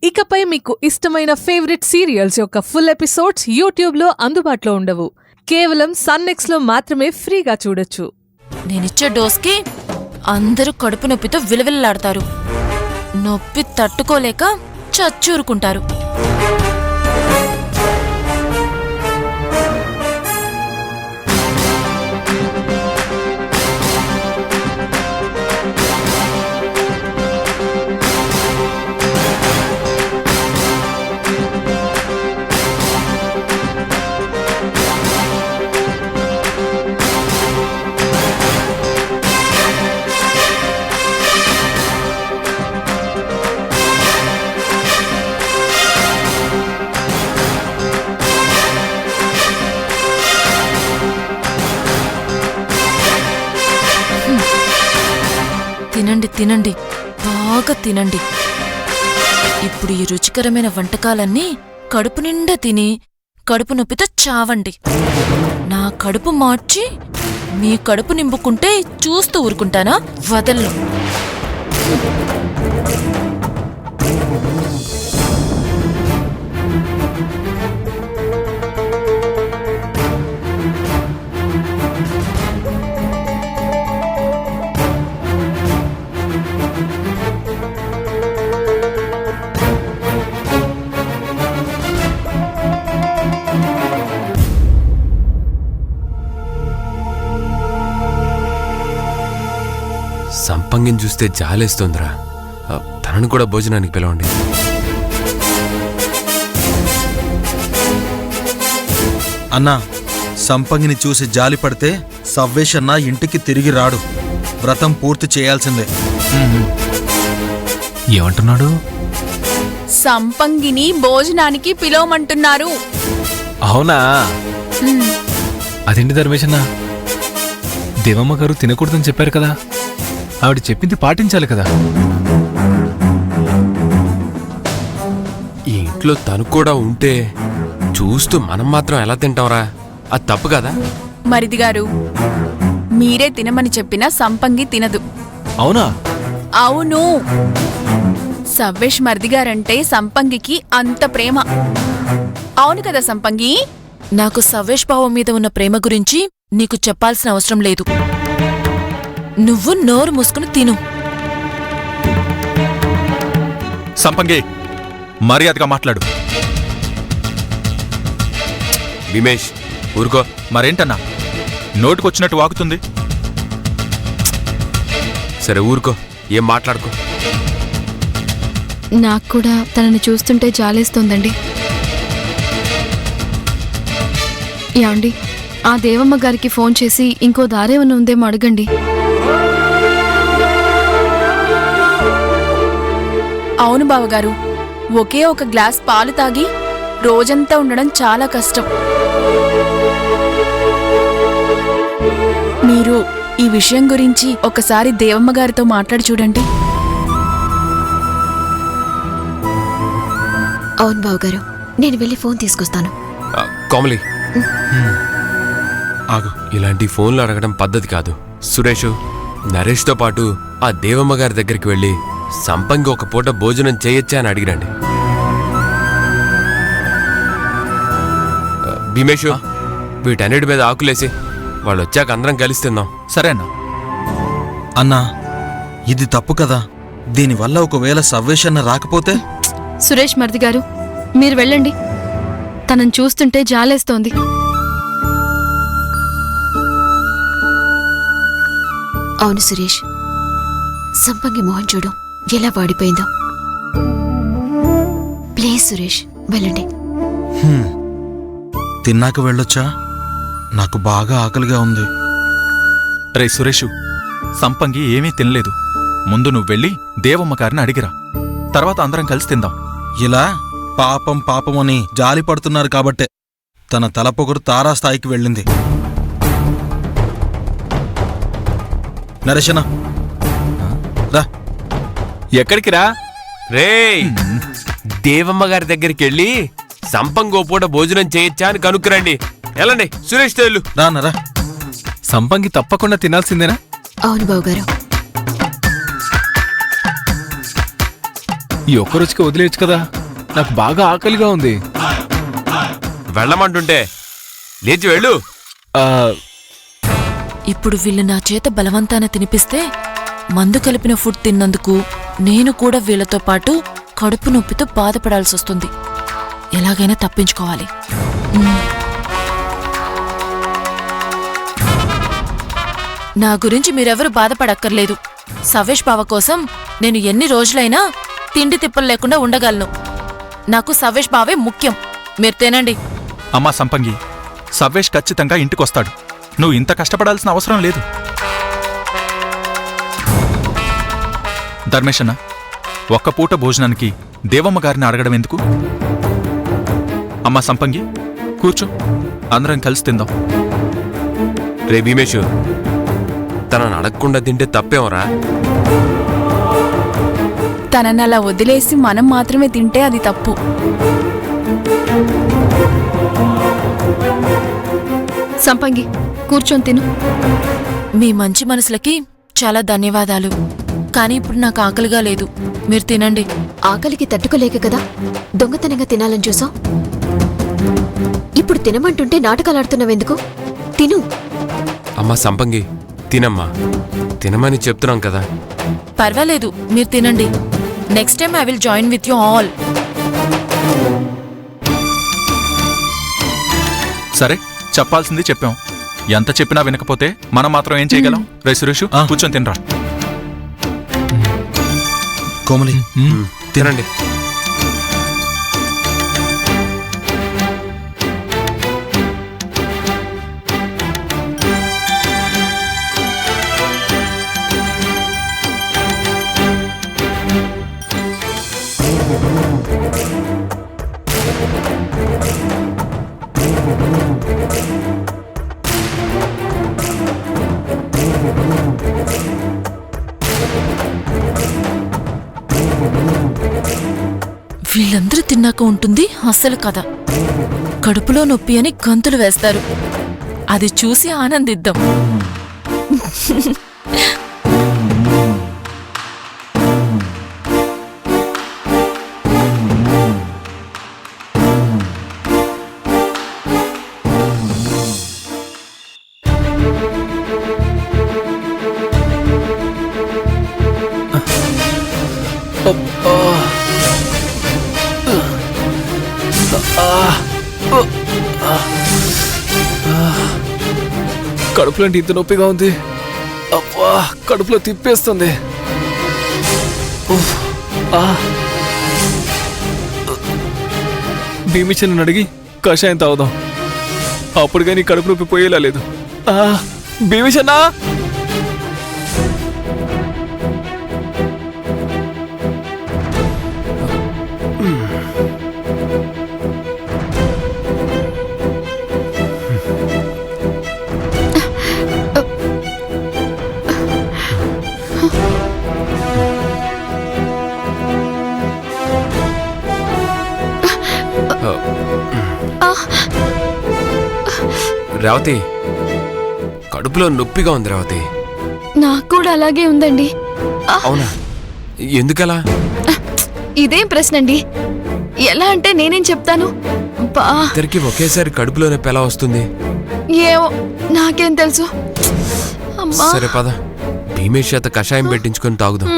ఇకపై మీకు ఇష్టమైన ఫేవరెట్ సీరియల్స్ యొక్క ఫుల్ ఎపిసోడ్స్ యూట్యూబ్లో అందుబాటులో ఉండవు. కేవలం సన్నెక్స్లో మాత్రమే ఫ్రీగా చూడొచ్చు. నేనిచ్చే డోస్కి అందరూ కడుపు నొప్పితో విలవిల్లాడతారు. నొప్పి తట్టుకోలేక చచ్చూరుకుంటారు. తినండి తినండి, బాగా తినండి. ఇప్పుడు ఈ రుచికరమైన వంటకాలన్నీ కడుపు నిండా తిని కడుపు నొప్పితో చావండి. నా కడుపు మార్చి మీ కడుపు నింపుకుంటే చూస్తూ ఊరుకుంటానా? వదలను. సంపంగిని చూస్తే జాలేస్తోందిరా. తనను కూడా భోజనానికి పిలవండి. అన్నా, సంపంగిని చూసి జాలి పడితే సవ్వేష్ అన్న ఇంటికి తిరిగి రాడు. వ్రతం పూర్తి చేయాల్సిందే. ఏమంటున్నాడు? సంపంగిని భోజనానికి పిలవమంటున్నారు. అవునా? అదేంటి ధర్మేశన్న, దేవమ్మ గారు తినకూడదని చెప్పారు కదా, ఆవిడ చెప్పింది పాటించాలి కదా. ఈ ఇంట్లో తను కూడా ఉంటే చూస్తూ మనం మాత్రం ఎలా తింటాంరా? అది తప్పు కదా? మరిది గారు, మీరే తినమని చెప్పినా సంపంగి తినదు. అవునా? అవును, సవ్వేష్ మరిదిగారంటే సంపంగికి అంత ప్రేమ. అవును కదా సంపంగి? నాకు సవ్వేష్ బావ మీద ఉన్న ప్రేమ గురించి నీకు చెప్పాల్సిన అవసరం లేదు. నువ్వు నోరు మూసుకుని తిను. సంపంగి, మర్యాదగా మాట్లాడు. భీమేష్, ఊరుకో. మరేంటన్నా నోటికొచ్చినట్టు వాగుతుంది? సరే ఊరుకో, ఏం మాట్లాడుకో. నాకు కూడా తనని చూస్తుంటే జాలేస్తోందండి. యాండి, ఆ దేవమ్మ గారికి ఫోన్ చేసి ఇంకో దారేమన్నా ఉందేమో అడగండి. అవును బావగారు, ఒకే ఒక గ్లాస్ పాలు తాగి రోజంతా ఉండడం చాలా కష్టం. మీరు ఈ విషయం గురించి ఒకసారి దేవమ్మ గారితో మాట్లాడి చూడండి. అవును బావగారు, నేను వెళ్ళి ఫోన్ తీసుకొస్తాను. కోమలి, ఆగు. ఇలాంటి ఫోన్లు అడగడం పద్ధతి కాదు. సురేష్, నరేష్తో పాటు ఆ దేవమ్మ గారి దగ్గరికి వెళ్ళి సంపంగి ఒక పూట భోజనం చేయొచ్చా అని అడిగిరండి. భీమేష్, వీటన్నిటి మీద ఆకులేసి వాళ్ళు వచ్చాక అందరం కలిసి తిందాం. సరే అన్నా. అన్నా, ఇది తప్పు కదా. దీనివల్ల ఒకవేళ సవ్వేష్ అన్న రాకపోతే? సురేష్ మరిది గారు, మీరు వెళ్ళండి. తనని చూస్తుంటే జాలేస్తోంది. అవును సురేష్, సంపంగి మోహన్ చూడు ఎలా వాడిపోయిందో. ప్లీజ్ సురేష్, వెళ్ళండి. తిన్నాక వెళ్ళొచ్చా? నాకు బాగా ఆకలిగా ఉంది. రే సురేషు, సంపంగి ఏమీ తినలేదు. ముందు నువ్వెళ్ళి దేవమ్మ గారిని అడిగిరా. తర్వాత అందరం కలిసి తిందాం. ఇలా పాపం పాపమని జాలి పడుతున్నారు కాబట్టే తన తలపొగరు తారాస్థాయికి వెళ్ళింది. నరేషనా, రా. ఎక్కడికి రా? రేయ్, దేవమ్మ గారి దగ్గరికి వెళ్ళి సంపంగో పూట భోజనం చేయొచ్చా అని కనుక్కురండి. ఎలాండి సురేష్ తేళ్ళు రానరా. సంపంగి తప్పకుండా తినాల్సిందేనా? అవును బావగారు. ఈ ఒక్క రుచికి వదిలేయచ్చు కదా, నాకు బాగా ఆకలిగా ఉంది. వెళ్ళమంటుంటే లేచి వెళ్ళు. ఆ, ఇప్పుడు వీళ్ళు నా చేత బలవంతాన తినిపిస్తే మందు కలిపిన ఫుడ్ తిన్నందుకు నేను కూడా వీళ్ళతో పాటు కడుపు నొప్పితో బాధపడాల్సి వస్తుంది. ఎలాగైనా తప్పించుకోవాలి. నా గురించి మీరెవరూ బాధపడక్కర్లేదు. సవేష్ బావ కోసం నేను ఎన్ని రోజులైనా తిండి తిప్పలు లేకుండా ఉండగలను. నాకు సవేష్ బావే ముఖ్యం. మీరు తినండి. అమ్మా సంపంగి, సవ్వేష్ ఖచ్చితంగా ఇంటికొస్తాడు. నువ్వు ఇంత కష్టపడాల్సిన అవసరం లేదు. ధర్మేశన్న, ఒక్క పూట భోజనానికి దేవమ్మ గారిని అడగడం ఎందుకు? అమ్మా సంపంగి, కూర్చో, అందరం కలిసి తిందాం. రే భీమేషు, తనని అడగకుండా తింటే తప్పేమరా? తనని అలా వదిలేసి మనం మాత్రమే తింటే అది తప్పు. సంపంగి కూర్చొని తిను. మీ మంచి మనసులకి చాలా ధన్యవాదాలు. కానీ ఇప్పుడు నాకు ఆకలిగా లేదు. మీరు తినండి. ఆకలికి తట్టుకోలేక కదా దొంగతనంగా తినాలని చూసావు. ఇప్పుడు తినమంటుంటే నాటకాలాడుతున్నావెందుకు? తిను. అమ్మా సంపంగి, తినమ్మా. తినమని చెప్తున్నాం కదా. పర్వాలేదు, మీరు తినండి. Next time I will join with you all. సరే, చెప్పాల్సింది చెప్పాం. ఎంత చెప్పినా వినకపోతే మనం మాత్రం ఏం చేయగలం? రే సురేషు, కూర్చొని తినరా. కోమలి తినండి. వీళ్ళందరూ తిన్నాక ఉంటుంది అస్సలు కథ. కడుపులో నొప్పి అని గంతులు వేస్తారు. అది చూసి ఆనందిద్దాం. కడుపులో ఇంత నొప్పిగా ఉంది. అబ్బా, కడుపులో తిప్పేస్తుంది. భీమిచని అడిగి కషాయం తాగుదాం. అప్పుడు కానీ కడుపు నొప్పి పోయేలా లేదు. భీమిచన్నా, రేవతి, కడుపులో నొప్పిగా ఉంది రేవతి. నాకు కూడా అలాగే ఉందండి. అవునా? ఎందుకలా? ఇదేం ప్రశ్న అండి? ఎలా అంటే నేనేం చెప్తాను? ఇద్దరికి ఒకేసారి కడుపులో నొప్పి ఎలా వస్తుంది? ఏమో, నాకేం తెలుసు. అమ్మా. సరే పద, భీమేష్ చేత కషాయం పెట్టించుకొని తాగుదాం.